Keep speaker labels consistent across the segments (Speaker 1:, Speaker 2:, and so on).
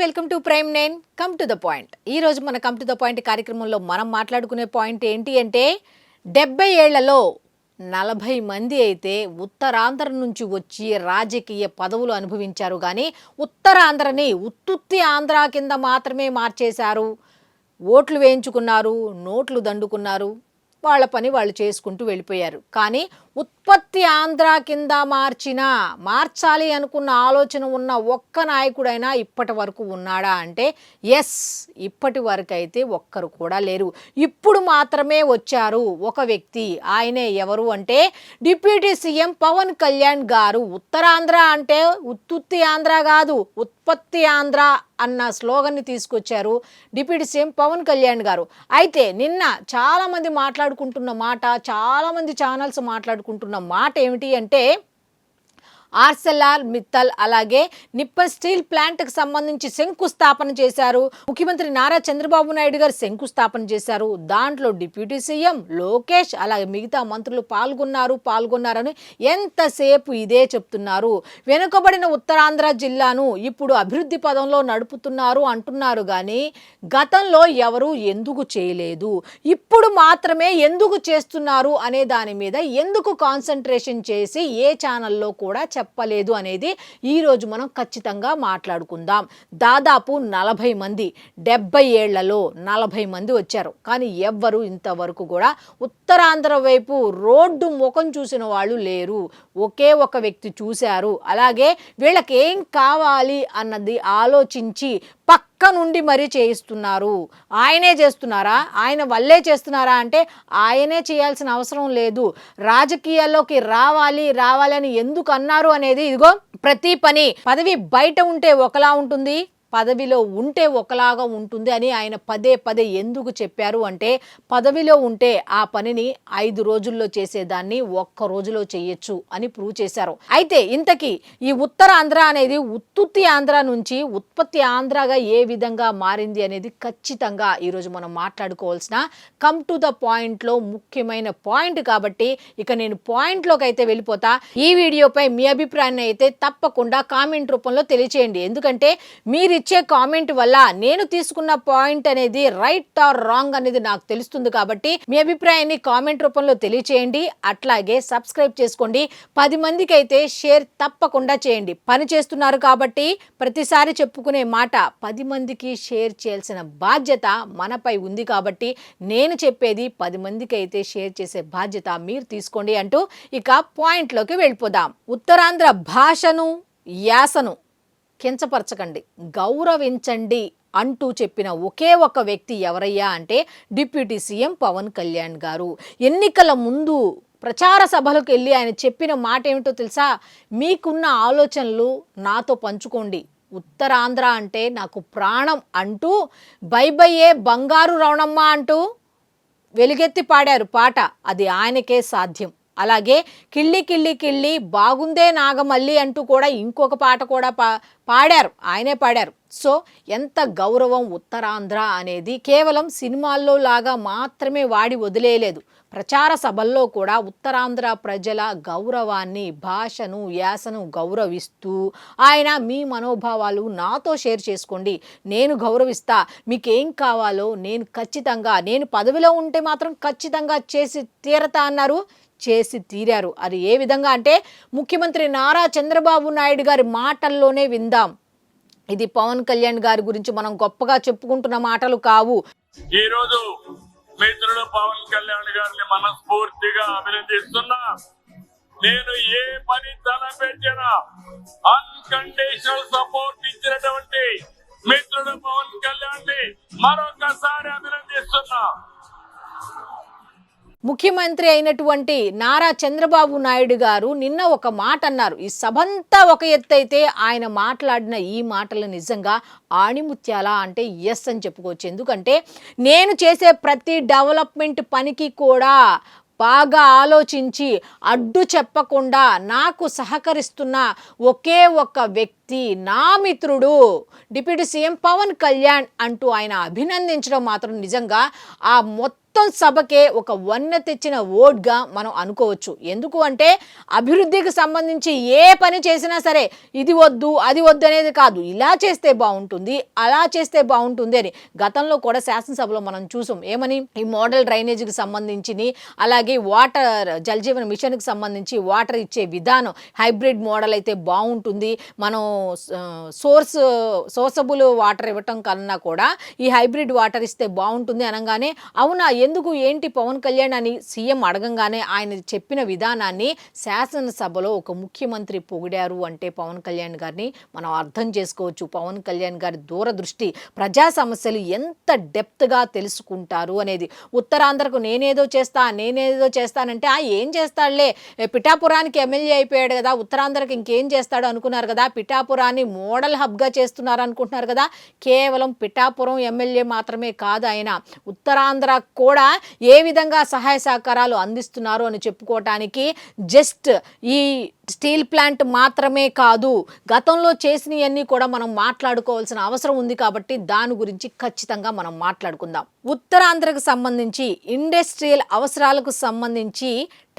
Speaker 1: Welcome to prime nine. Come to the point. ఈ రోజు మన కమ్ టు ద పాయింట్ కార్యక్రమంలో మనం మాట్లాడుకునే పాయింట్ ఏంటి అంటే 70 ఏళ్లలో 40 మంది అయితే ఉత్తరాంధ్ర నుంచి వచ్చి రాజకీయ పదవులు అనుభవించారు. కానీ ఉత్తరాంధ్రని ఉత్తుత్తి ఆంధ్ర కింద మాత్రమే మార్చేశారు. ఓట్లు వేయించుకున్నారు, నోట్లు దండుకున్నారు, వాళ్ళ పని వాళ్ళు చేసుకుంటూ వెళ్ళిపోయారు. కానీ ఉత్పత్తి ఆంధ్ర కింద మార్చాలి అనుకున్న ఆలోచన ఉన్న ఒక్క నాయకుడైనా ఇప్పటి వరకు ఉన్నాడా అంటే ఎస్, ఇప్పటి వరకు అయితే ఒక్కరు కూడా లేరు. ఇప్పుడు మాత్రమే వచ్చారు ఒక వ్యక్తి. ఆయనే ఎవరు అంటే డిప్యూటీ సీఎం పవన్ కళ్యాణ్ గారు. ఉత్తరాంధ్ర అంటే ఉత్తుత్తి ఆంధ్ర కాదు, ఉత్పత్తి ఆంధ్ర అన్న స్లోగన్ని తీసుకొచ్చారు డిప్యూటీ సీఎం పవన్ కళ్యాణ్ గారు. అయితే నిన్న చాలామంది మాట్లాడుకుంటున్న మాట, చాలామంది ఛానల్స్ మాట్లాడుకుంటున్న మాట ఏమిటి అంటే ఆర్సెల్ఆర్ మిత్తల్ అలాగే నిప్పల్ స్టీల్ ప్లాంట్కి సంబంధించి శంకుస్థాపన చేశారు. ముఖ్యమంత్రి నారా చంద్రబాబు నాయుడు గారు శంకుస్థాపన చేశారు. దాంట్లో డిప్యూటీ సీఎం లోకేష్ అలాగే మిగతా మంత్రులు పాల్గొన్నారని ఎంతసేపు ఇదే చెప్తున్నారు. వెనుకబడిన ఉత్తరాంధ్ర జిల్లాను ఇప్పుడు అభివృద్ధి పదంలో నడుపుతున్నారు అంటున్నారు. కానీ గతంలో ఎవరు ఎందుకు చేయలేదు, ఇప్పుడు మాత్రమే ఎందుకు చేస్తున్నారు అనే దాని మీద ఎందుకు కాన్సన్ట్రేషన్ చేసి ఏ ఛానల్లో కూడా చెప్పలేదు అనేది ఈరోజు మనం ఖచ్చితంగా మాట్లాడుకుందాం. దాదాపు 40 మంది 70 ఏళ్లలో 40 మంది వచ్చారు. కానీ ఎవ్వరు ఇంతవరకు కూడా ఉత్తరాంధ్ర వైపు రోడ్డు ముఖం చూసిన వాళ్ళు లేరు. ఒకే ఒక వ్యక్తి చూశారు. అలాగే వీళ్ళకి ఏం కావాలి అన్నది ఆలోచించి పక్క నుండి మరీ చేయిస్తున్నారు. ఆయనే చేస్తున్నారా, ఆయన వల్లే చేస్తున్నారా అంటే ఆయనే చేయాల్సిన అవసరం లేదు. రాజకీయాల్లోకి రావాలి అని ఎందుకు అన్నారు అనేది ఇదిగో ప్రతి పదవి బయట ఉంటే ఒకలా ఉంటుంది, పదవిలో ఉంటే ఒకలాగా ఉంటుంది అని ఆయన పదే ఎందుకు చెప్పారు అంటే పదవిలో ఉంటే ఆ పనిని 5 రోజుల్లో చేసేదాన్ని 1 రోజులో చేయొచ్చు అని ప్రూవ్ చేశారు. అయితే ఇంతకీ ఈ ఉత్తరాంధ్ర అనేది ఉత్తుత్తి ఆంధ్ర నుంచి ఉత్పత్తి ఆంధ్రగా ఏ విధంగా మారింది అనేది ఖచ్చితంగా ఈరోజు మనం మాట్లాడుకోవాల్సిన కమ్ టు ద పాయింట్లో ముఖ్యమైన పాయింట్. కాబట్టి ఇక నేను పాయింట్లోకి అయితే వెళ్ళిపోతా. ఈ వీడియోపై మీ అభిప్రాయాన్ని అయితే తప్పకుండా కామెంట్ రూపంలో తెలియచేయండి. ఎందుకంటే మీరు ఇచ్చే కామెంట్ వల్ల నేను తీసుకున్న పాయింట్ అనేది రైట్ ఆర్ రాంగ్ అనేది నాకు తెలుస్తుంది. కాబట్టి మీ అభిప్రాయాన్ని కామెంట్ రూపంలో తెలియచేయండి. అట్లాగే సబ్స్క్రైబ్ చేసుకోండి. 10 మందికి అయితే షేర్ తప్పకుండా చేయండి. పని చేస్తున్నారు కాబట్టి ప్రతిసారి చెప్పుకునే మాట 10 మందికి షేర్ చేయాల్సిన బాధ్యత మనపై ఉంది. కాబట్టి నేను చెప్పేది 10 మందికి అయితే షేర్ చేసే బాధ్యత మీరు తీసుకోండి అంటూ ఇక పాయింట్లోకి వెళ్ళిపోదాం. ఉత్తరాంధ్ర భాషను, యాసను కించపరచకండి, గౌరవించండి అంటూ చెప్పిన ఒకే ఒక వ్యక్తి ఎవరయ్యా అంటే డిప్యూటీ సీఎం పవన్ కళ్యాణ్ గారు. ఎన్నికల ముందు ప్రచార సభలకు వెళ్ళి ఆయన చెప్పిన మాట ఏమిటో తెలుసా? మీకున్న ఆలోచనలు నాతో పంచుకోండి, ఉత్తరాంధ్ర అంటే నాకు ప్రాణం అంటూ బైబయ్యే బంగారు రవణమ్మ అంటూ వెలుగెత్తి పాడారు పాట. అది ఆయనకే సాధ్యం. అలాగే కిళ్ళి కిళ్ళి కిళ్ళి బాగుందే నాగమల్లి అంటూ కూడా ఇంకొక పాట కూడా పాడారు, ఆయనే పాడారు. సో ఎంత గౌరవం ఉత్తరాంధ్ర అనేది కేవలం సినిమాల్లో లాగా మాత్రమే వాడి వదిలేయలేదు. ప్రచార సభల్లో కూడా ఉత్తరాంధ్ర ప్రజల గౌరవాన్ని, భాషను, యాసను గౌరవిస్తూ ఆయన మీ మనోభావాలు నాతో షేర్ చేసుకోండి, నేను గౌరవిస్తా, మీకేం కావాలో నేను పదవిలో ఉంటే మాత్రం ఖచ్చితంగా చేసి తీరతా అన్నారు. చేసి తీరారు. అది ఏ విధంగా అంటే ముఖ్యమంత్రి నారా చంద్రబాబు నాయుడు గారి మాటల్లోనే విందాం. ఇది పవన్ కళ్యాణ్ గారి గురించి మనం గొప్పగా చెప్పుకుంటున్న మాటలు కావు.
Speaker 2: ఈ రోజు మిత్రుడు పవన్ కళ్యాణ్ గారిని మనస్ఫూర్తిగా అభినందిస్తున్నా. నేను ఏ పని తలపెట్టినా అన్కండిషనల్ సపోర్ట్ ఇచ్చినటువంటి మిత్రుడు పవన్ కళ్యాణ్ ని మరొకసారి అభినందిస్తున్నా.
Speaker 1: ముఖ్యమంత్రి అయినటువంటి నారా చంద్రబాబు నాయుడు గారు నిన్న ఒక మాట అన్నారు. ఈ సభంతా ఒక ఎత్తు అయితే ఆయన మాట్లాడిన ఈ మాటలు నిజంగా ఆణిముత్యాల అంటే ఎస్ అని చెప్పుకోవచ్చు. ఎందుకంటే నేను చేసే ప్రతి డెవలప్మెంట్ పనికి కూడా బాగా ఆలోచించి అడ్డు చెప్పకుండా నాకు సహకరిస్తున్న ఒకే ఒక వ్యక్తి నా మిత్రుడు డిప్యూటీ సీఎం పవన్ కళ్యాణ్ అంటూ ఆయన అభినందించడం మాత్రం నిజంగా ఆ మొత్తం మొత్తం సభకే ఒక వన్నె తెచ్చిన ఓట్గా మనం అనుకోవచ్చు. ఎందుకు అంటే అభివృద్ధికి సంబంధించి ఏ పని చేసినా సరే ఇది వద్దు అది వద్దు అనేది కాదు, ఇలా చేస్తే బాగుంటుంది అలా చేస్తే బాగుంటుంది అని. గతంలో కూడా శాసనసభలో మనం చూసాం. ఏమని? ఈ మోడల్ డ్రైనేజీకి సంబంధించి, అలాగే వాటర్ జల్ జీవన్ మిషన్కి సంబంధించి వాటర్ ఇచ్చే విధానం హైబ్రిడ్ మోడల్ అయితే బాగుంటుంది, మనం సోర్సబుల్ వాటర్ ఇవ్వటం కన్నా కూడా ఈ హైబ్రిడ్ వాటర్ ఇస్తే బాగుంటుంది అనగానే, అవునా ఎందుకు ఏంటి పవన్ కళ్యాణ్ అని సీఎం అడగంగానే ఆయన చెప్పిన విధానాన్ని శాసనసభలో ఒక ముఖ్యమంత్రి పొగిడారు అంటే పవన్ కళ్యాణ్ గారిని మనం అర్థం చేసుకోవచ్చు. పవన్ కళ్యాణ్ గారి దూరదృష్టి, ప్రజా సమస్యలు ఎంత డెప్త్గా తెలుసుకుంటారు అనేది. ఉత్తరాంధ్రకు నేనేదో చేస్తానంటే ఏం చేస్తాడులే, పిఠాపురానికి ఎమ్మెల్యే అయిపోయాడు కదా, ఉత్తరాంధ్రకి ఇంకేం చేస్తాడు అనుకున్నారు కదా, పిఠాపురాన్ని మోడల్ హబ్గా చేస్తున్నారు అనుకుంటున్నారు కదా. కేవలం పిఠాపురం ఎమ్మెల్యే మాత్రమే కాదు ఆయన, ఉత్తరాంధ్ర కూడా ఏ విధంగా సహాయ సహకారాలు అందిస్తున్నారు అని చెప్పుకోవటానికి జస్ట్ ఈ స్టీల్ ప్లాంట్ మాత్రమే కాదు, గతంలో చేసినవన్నీ కూడా మనం మాట్లాడుకోవాల్సిన అవసరం ఉంది. కాబట్టి దాని గురించి ఖచ్చితంగా మనం మాట్లాడుకుందాం. ఉత్తరాంధ్రకు సంబంధించి ఇండస్ట్రియల్ అవసరాలకు సంబంధించి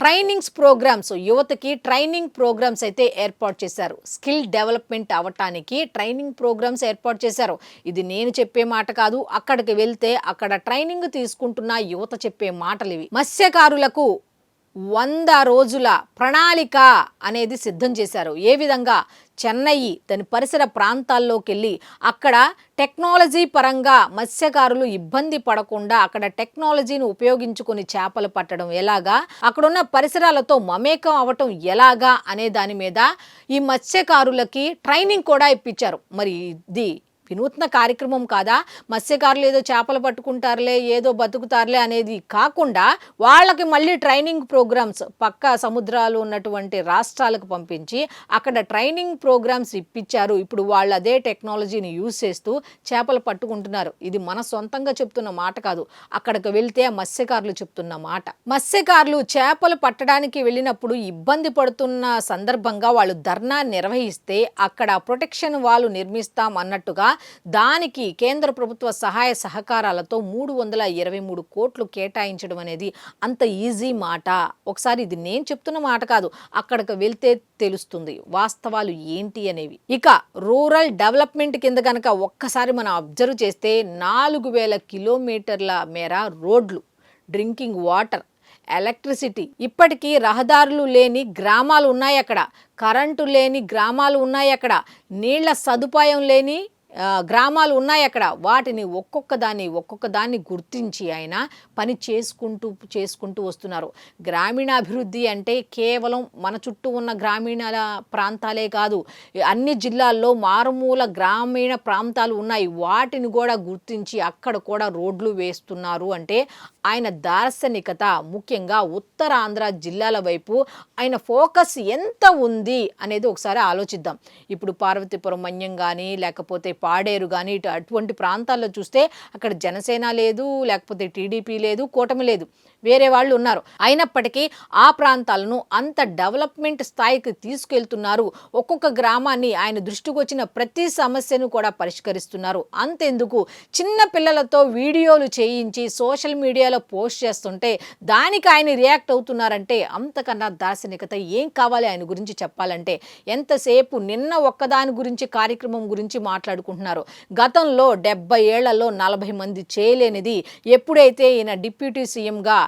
Speaker 1: ట్రైనింగ్స్ ప్రోగ్రామ్స్, యువతకి ట్రైనింగ్ ప్రోగ్రామ్స్ అయితే ఏర్పాటు చేశారు. స్కిల్ డెవలప్మెంట్ అవ్వటానికి ట్రైనింగ్ ప్రోగ్రామ్స్ ఏర్పాటు చేశారు. ఇది నేను చెప్పే మాట కాదు, అక్కడికి వెళ్తే అక్కడ ట్రైనింగ్ తీసుకుంటున్న యువత చెప్పే మాటలు ఇవి. మత్స్యకారులకు 100 రోజుల ప్రణాళిక అనేది సిద్ధం చేశారు. ఏ విధంగా? చెన్నై దాని పరిసర ప్రాంతాల్లోకి వెళ్ళి అక్కడ టెక్నాలజీ పరంగా మత్స్యకారులు ఇబ్బంది పడకుండా అక్కడ టెక్నాలజీని ఉపయోగించుకొని చేపలు పట్టడం ఎలాగా, అక్కడున్న పరిసరాలతో మమేకం అవ్వటం ఎలాగా అనే దాని మీద ఈ మత్స్యకారులకి ట్రైనింగ్ కూడా ఇప్పించారు. మరి ఇది వినూత్న కార్యక్రమం కాదా? మత్స్యకారులు ఏదో చేపలు పట్టుకుంటారులే, ఏదో బతుకుతారులే అనేది కాకుండా వాళ్ళకి మళ్ళీ ట్రైనింగ్ ప్రోగ్రామ్స్ పక్క సముద్రాలు ఉన్నటువంటి రాష్ట్రాలకు పంపించి అక్కడ ట్రైనింగ్ ప్రోగ్రామ్స్ ఇప్పించారు. ఇప్పుడు వాళ్ళు అదే టెక్నాలజీని యూజ్ చేస్తూ చేపలు పట్టుకుంటున్నారు. ఇది మన సొంతంగా చెప్తున్న మాట కాదు, అక్కడికి వెళ్తే ఆ మత్స్యకారులు చెప్తున్న మాట. మత్స్యకారులు చేపలు పట్టడానికి వెళ్ళినప్పుడు ఇబ్బంది పడుతున్న సందర్భంగా వాళ్ళు ధర్నా నిర్వహిస్తే అక్కడ ప్రొటెక్షన్ వాల్ నిర్మిస్తాం అన్నట్టుగా దానికి కేంద్ర ప్రభుత్వ సహాయ సహకారాలతో 323 కోట్లు కేటాయించడం అనేది అంత ఈజీ మాట? ఒకసారి ఇది నేను చెప్తున్న మాట కాదు, అక్కడికి వెళ్తే తెలుస్తుంది వాస్తవాలు ఏంటి అనేవి. ఇక రూరల్ డెవలప్మెంట్ కింద కనుక ఒక్కసారి మనం అబ్జర్వ్ చేస్తే 4000 కిలోమీటర్ల మేర రోడ్లు, డ్రింకింగ్ వాటర్, ఎలక్ట్రిసిటీ, ఇప్పటికీ రహదారులు లేని గ్రామాలు ఉన్నాయి అక్కడ, కరెంటు లేని గ్రామాలు ఉన్నాయి అక్కడ, నీళ్ల సదుపాయం లేని గ్రామాలు ఉన్నాయి అక్కడ. వాటిని ఒక్కొక్క దాన్ని గుర్తించి ఆయన పని చేసుకుంటూ వస్తున్నారు. గ్రామీణాభివృద్ధి అంటే కేవలం మన చుట్టూ ఉన్న గ్రామీణ ప్రాంతాలే కాదు, అన్ని జిల్లాల్లో మారుమూల గ్రామీణ ప్రాంతాలు ఉన్నాయి, వాటిని కూడా గుర్తించి అక్కడ కూడా రోడ్లు వేస్తున్నారు అంటే ఆయన దార్శనికత, ముఖ్యంగా ఉత్తరాంధ్ర జిల్లాల వైపు ఆయన ఫోకస్ ఎంత ఉంది అనేది ఒకసారి ఆలోచిద్దాం. ఇప్పుడు పార్వతీపురం మన్యం కానీ లేకపోతే పాడేరు కానీ అటువంటి ప్రాంతాల్లో చూస్తే అక్కడ జనసేన లేదు, లేకపోతే టీడీపీ లేదు, కూటమి లేదు, వేరే వాళ్ళు ఉన్నారు. అయినప్పటికీ ఆ ప్రాంతాలను అంత డెవలప్మెంట్ స్థాయికి తీసుకెళ్తున్నారు. ఒక్కొక్క గ్రామాన్ని ఆయన దృష్టికి వచ్చిన ప్రతి సమస్యను కూడా పరిష్కరిస్తున్నారు. అంతెందుకు, చిన్న పిల్లలతో వీడియోలు చేయించి సోషల్ మీడియాలో పోస్ట్ చేస్తుంటే దానికి ఆయన రియాక్ట్ అవుతున్నారంటే అంతకన్నా దార్శనికత ఏం కావాలి ఆయన గురించి చెప్పాలంటే? ఎంతసేపు నిన్న ఒక్కదాని గురించి కార్యక్రమం గురించి మాట్లాడుకుంటున్నారు. గతంలో 70 ఏళ్లలో 40 మంది చేయలేనిది ఎప్పుడైతే ఈయన డిప్యూటీ సీఎంగా,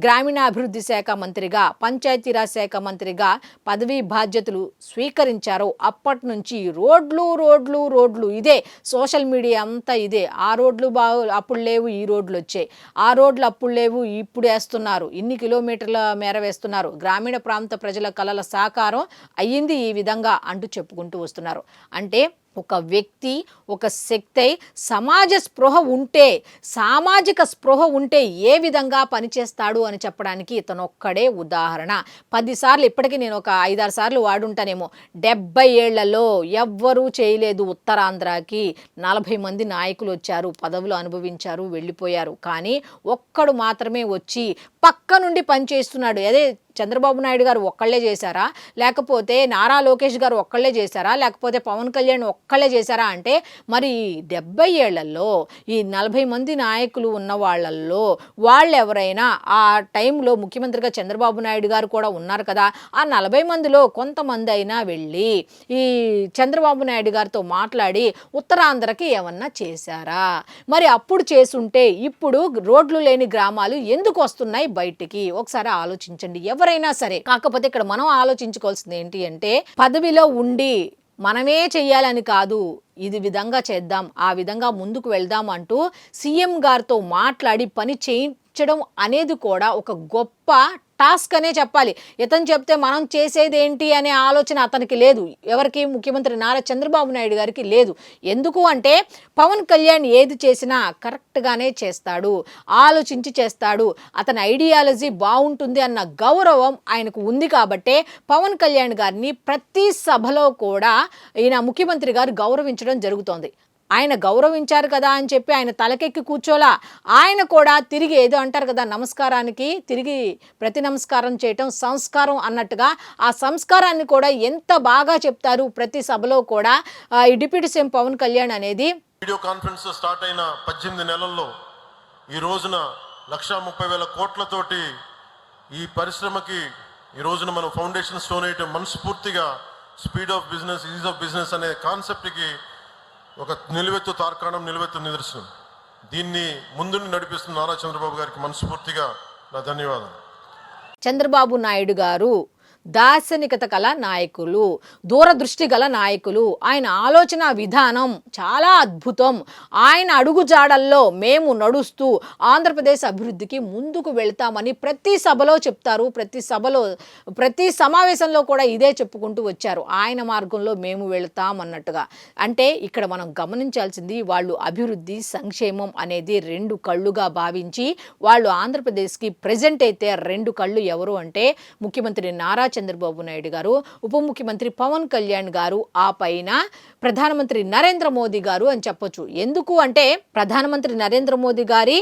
Speaker 1: గ్రామీణాభివృద్ధి శాఖ మంత్రిగా, పంచాయతీరాజ్ శాఖ మంత్రిగా పదవీ బాధ్యతలు స్వీకరించారో అప్పటి నుంచి రోడ్లు ఇదే, సోషల్ మీడియా అంతా ఇదే. ఆ రోడ్లు అప్పుడు లేవు, ఈ రోడ్లు వచ్చాయి, ఆ రోడ్లు అప్పుడు లేవు, ఇప్పుడు వేస్తున్నారు, ఇన్ని కిలోమీటర్ల మేర వేస్తున్నారు, గ్రామీణ ప్రాంత ప్రజల కలల సాకారం అయ్యింది ఈ విధంగా అంటూ చెప్పుకుంటూ వస్తున్నారు. అంటే ఒక వ్యక్తి, ఒక శక్తి సమాజ స్పృహ ఉంటే, సామాజిక స్పృహ ఉంటే ఏ విధంగా పనిచేస్తాడు అని చెప్పడానికి ఇతను ఒక్కడే ఉదాహరణ. 10 సార్లు, ఇప్పటికీ నేను ఒక 5-6 సార్లు వాడుంటానేమో, 70 ఏళ్లలో ఎవ్వరూ చేయలేదు ఉత్తరాంధ్రకి. 40 మంది నాయకులు వచ్చారు, పదవులు అనుభవించారు, వెళ్ళిపోయారు. కానీ ఒక్కడు మాత్రమే వచ్చి పక్క నుండి పనిచేస్తున్నాడు. అదే చంద్రబాబు నాయుడు గారు ఒక్కళ్ళే చేశారా, లేకపోతే నారా లోకేష్ గారు ఒక్కళ్ళే చేశారా, లేకపోతే పవన్ కళ్యాణ్ ఒక్కళ్ళే చేశారా అంటే మరి 70 ఏళ్లలో ఈ 40 మంది నాయకులు ఉన్న వాళ్ళల్లో వాళ్ళు ఎవరైనా ఆ టైంలో ముఖ్యమంత్రిగా చంద్రబాబు నాయుడు గారు కూడా ఉన్నారు కదా, ఆ 40 మందిలో కొంతమంది అయినా వెళ్ళి ఈ చంద్రబాబు నాయుడు గారితో మాట్లాడి ఉత్తరాంధ్రకి ఏమన్నా చేశారా? మరి అప్పుడు చేసుంటే ఇప్పుడు రోడ్లు లేని గ్రామాలు ఎందుకు వస్తున్నాయి బయటికి? ఒకసారి ఆలోచించండి ఎవరైనా సరే. కాకపోతే ఇక్కడ మనం ఆలోచించుకోవాల్సింది ఏంటి అంటే, పదవిలో ఉండి మనమే చెయ్యాలని కాదు, ఇది విధంగా చేద్దాం, ఆ విధంగా ముందుకు వెళ్దాం అంటూ సీఎం గారితో మాట్లాడి పని చేయించడం అనేది కూడా ఒక గొప్ప టాస్క్ అనే చెప్పాలి. ఇతను చెప్తే మనం చేసేది ఏంటి అనే ఆలోచన అతనికి లేదు. ఎవరికి? ముఖ్యమంత్రి నారా చంద్రబాబు నాయుడు గారికి లేదు. ఎందుకు అంటే పవన్ కళ్యాణ్ ఏది చేసినా కరెక్ట్గానే చేస్తాడు, ఆలోచించి చేస్తాడు, అతని ఐడియాలజీ బాగుంటుంది అన్న గౌరవం ఆయనకు ఉంది కాబట్టే పవన్ కళ్యాణ్ గారిని ప్రతి సభలో కూడా ఈయన ముఖ్యమంత్రి గారు గౌరవించడం జరుగుతోంది. ఆయన గౌరవించారు కదా అని చెప్పి ఆయన తలకెక్కి కూర్చోలా, ఆయన కూడా తిరిగి ఏదో అంటారు కదా, నమస్కారానికి తిరిగి ప్రతి నమస్కారం చేయటం సంస్కారం అన్నట్టుగా ఆ సంస్కారాన్ని కూడా ఎంత బాగా చెప్తారు ప్రతి సభలో కూడా ఈ డిప్యూటీ సీఎం పవన్ కళ్యాణ్ అనేది.
Speaker 3: వీడియో కాన్ఫరెన్స్ స్టార్ట్ అయిన 18 నెలల్లో ఈ రోజున 1,30,000 కోట్లతోటి ఈ పరిశ్రమకి ఈ రోజున మనం ఫౌండేషన్ స్టోన్ వేయటం మనస్ఫూర్తిగా speed of business, is of business అనే కాన్సెప్ట్కి ఒక నిలువెత్తు తార్కాణం, నిలువెత్తు నిదర్శనం. దీన్ని ముందుని నడిపిస్తున్న నారా చంద్రబాబు గారికి మనస్ఫూర్తిగా నా ధన్యవాదాలు.
Speaker 1: చంద్రబాబు నాయుడు గారు దార్శనికత గల నాయకులు, దూరదృష్టి గల నాయకులు. ఆయన ఆలోచన విధానం చాలా అద్భుతం. ఆయన అడుగుజాడల్లో మేము నడుస్తూ ఆంధ్రప్రదేశ్ అభివృద్ధికి ముందుకు వెళ్తామని ప్రతి సభలో చెప్తారు. ప్రతి సమావేశంలో కూడా ఇదే చెప్పుకుంటూ వచ్చారు. ఆయన మార్గంలో మేము వెళ్తాం అన్నట్టుగా. అంటే ఇక్కడ మనం గమనించాల్సింది, వాళ్ళు అభివృద్ధి సంక్షేమం అనేది 2 కళ్ళుగా భావించి వాళ్ళు ఆంధ్రప్రదేశ్కి ప్రజెంట్ అయితే 2 కళ్ళు ఎవరు అంటే ముఖ్యమంత్రి నారా చంద్రబాబు నాయుడు గారు, ఉప ముఖ్యమంత్రి పవన్ కళ్యాణ్ గారు, ఆ పైన ప్రధానమంత్రి నరేంద్ర మోదీ గారు అని చెప్పొచ్చు. ఎందుకు అంటే ప్రధానమంత్రి నరేంద్ర మోదీ గారి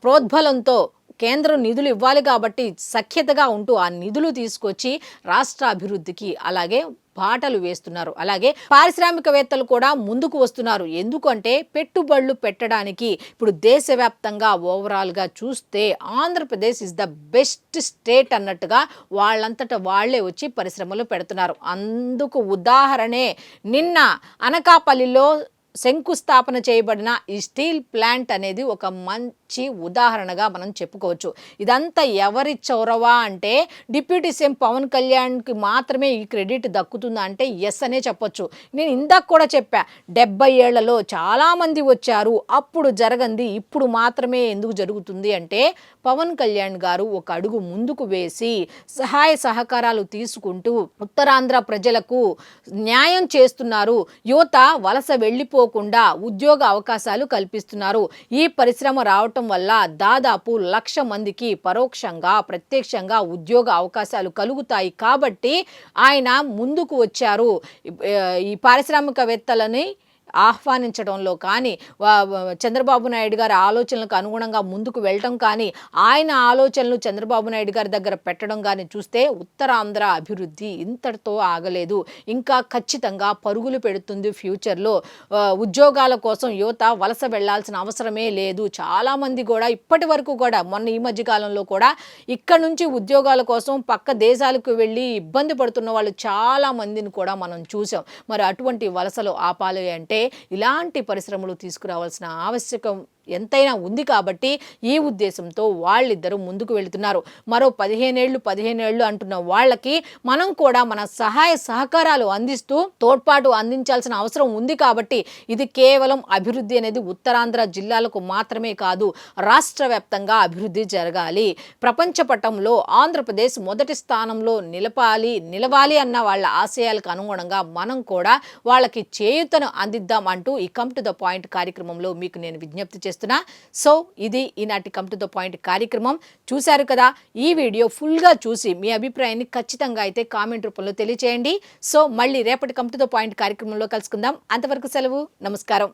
Speaker 1: ప్రోద్బలంతో కేంద్రం నిధులు ఇవ్వాలి కాబట్టి సఖ్యతగా ఉంటూ ఆ నిధులు తీసుకొచ్చి రాష్ట్ర అభివృద్ధికి అలాగే బాటలు వేస్తున్నారు. అలాగే పారిశ్రామికవేత్తలు కూడా ముందుకు వస్తున్నారు. ఎందుకంటే పెట్టుబడులు పెట్టడానికి ఇప్పుడు దేశవ్యాప్తంగా ఓవరాల్గా చూస్తే Andhra Pradesh is the best state అన్నట్టుగా వాళ్ళంతటా వాళ్లే వచ్చి పరిశ్రమలు పెడుతున్నారు. అందుకు ఉదాహరణే నిన్న అనకాపల్లిలో శంకుస్థాపన చేయబడిన ఈ స్టీల్ ప్లాంట్ అనేది ఒక మంచి ఉదాహరణగా మనం చెప్పుకోవచ్చు. ఇదంతా ఎవరి చొరవ అంటే డిప్యూటీ సీఎం పవన్ కళ్యాణ్కి మాత్రమే ఈ క్రెడిట్ దక్కుతుందా అంటే ఎస్ అనే చెప్పొచ్చు. నేను ఇందాక కూడా చెప్పా, 70 ఏళ్లలో చాలామంది వచ్చారు, అప్పుడు జరగంది ఇప్పుడు మాత్రమే ఎందుకు జరుగుతుంది అంటే పవన్ కళ్యాణ్ గారు ఒక అడుగు ముందుకు వేసి సహాయ సహకారాలు తీసుకుంటూ ఉత్తరాంధ్ర ప్రజలకు న్యాయం చేస్తున్నారు. యువత వలస వెళ్ళిపోకుండా ఉద్యోగ అవకాశాలు కల్పిస్తున్నారు. ఈ పరిశ్రమ రావటం వల్ల దాదాపు 1,00,000 మందికి పరోక్షంగా ప్రత్యక్షంగా ఉద్యోగ అవకాశాలు కలుగుతాయి కాబట్టి ఆయన ముందుకు వచ్చారు. ఈ పారిశ్రామికవేత్తలని ఆహ్వానించడంలో కానీ చంద్రబాబు నాయుడు గారి ఆలోచనలకు అనుగుణంగా ముందుకు వెళ్ళటం కానీ ఆయన ఆలోచనలు చంద్రబాబు నాయుడు గారి దగ్గర పెట్టడం కానీ చూస్తే ఉత్తరాంధ్ర అభివృద్ధి ఇంతటితో ఆగలేదు, ఇంకా ఖచ్చితంగా పరుగులు పెడుతుంది. ఫ్యూచర్లో ఉద్యోగాల కోసం యువత వలస వెళ్లాల్సిన అవసరమే లేదు. చాలామంది కూడా ఇప్పటి వరకు కూడా మొన్న ఈ మధ్యకాలంలో కూడా ఇక్కడ నుంచి ఉద్యోగాల కోసం పక్క దేశాలకు వెళ్ళి ఇబ్బంది పడుతున్న వాళ్ళు చాలామందిని కూడా మనం చూసాం. మరి అటువంటి వలసలు ఆపాలి అంటే ఇలాంటి పరిశ్రమలు తీసుకురావాల్సిన ఆవశ్యకం ఎంతైనా ఉంది కాబట్టి ఈ ఉద్దేశంతో వాళ్ళిద్దరూ ముందుకు వెళుతున్నారు. మరో 15 ఏళ్ళు అంటున్న వాళ్ళకి మనం కూడా మన సహాయ సహకారాలు అందిస్తూ తోడ్పాటు అందించాల్సిన అవసరం ఉంది కాబట్టి ఇది కేవలం అభివృద్ధి అనేది ఉత్తరాంధ్ర జిల్లాలకు మాత్రమే కాదు, రాష్ట్ర వ్యాప్తంగా అభివృద్ధి జరగాలి. ప్రపంచ పటంలో ఆంధ్రప్రదేశ్ మొదటి స్థానంలో నిలవాలి అన్న వాళ్ళ ఆశయాలకు అనుగుణంగా మనం కూడా వాళ్ళకి చేయూతను అందిద్దాం అంటూ ఈ కమ్ టు ద పాయింట్ కార్యక్రమంలో మీకు నేను విజ్ఞప్తి చేస్తున్నాను. సో ఇది ఈనాటి కమ్ టు ద పాయింట్ కార్యక్రమం. చూశారు కదా, ఈ వీడియో ఫుల్గా చూసి మీ అభిప్రాయాన్ని ఖచ్చితంగా అయితే కామెంట్ రూపంలో తెలియచేయండి. సో మళ్ళీ రేపటి కమ్ టు ద పాయింట్ కార్యక్రమంలో కలుసుకుందాం. అంతవరకు సెలవు, నమస్కారం.